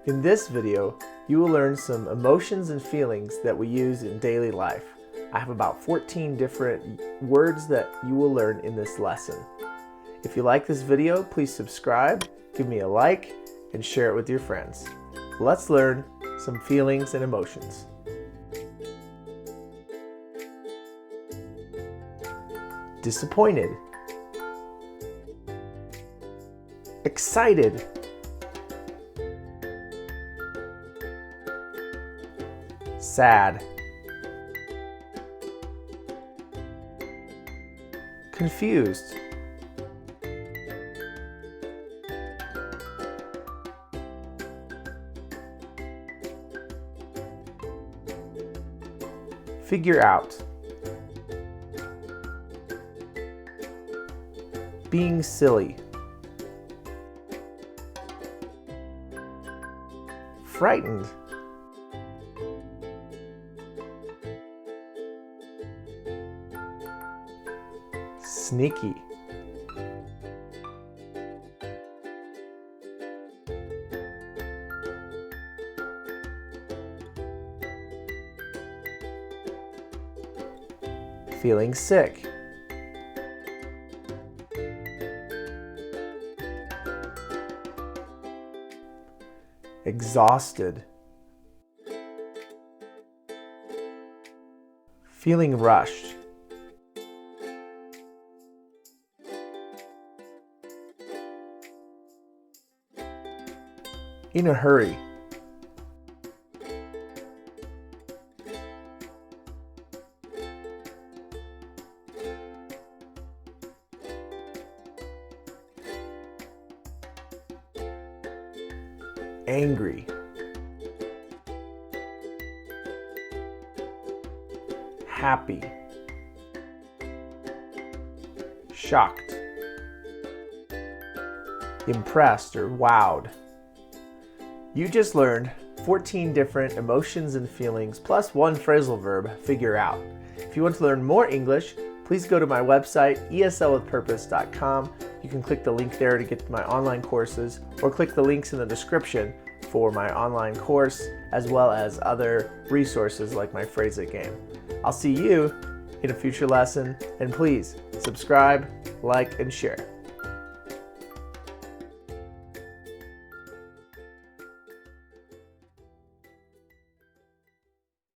In this video, you will learn some emotions and feelings that we use in daily life. I have about 14 different words that you will learn in this lesson. If you like this video, please subscribe, give me a like, and share it with your friends. Let's learn some feelings and emotions. Disappointed. Excited. Sad. Confused. Figure out. Being silly. Frightened. Sneaky. Feeling sick. Exhausted. Feeling rushed. In a hurry. Angry. Happy. Shocked. Impressed or wowed. You just learned 14 different emotions and feelings plus one phrasal verb, figure out. If you want to learn more English, please go to my website, eslwithpurpose.com. You can click the link there to get to my online courses, or click the links in the description for my online course, as well as other resources like my Phrase It game. I'll see you in a future lesson, and please subscribe, like, and share.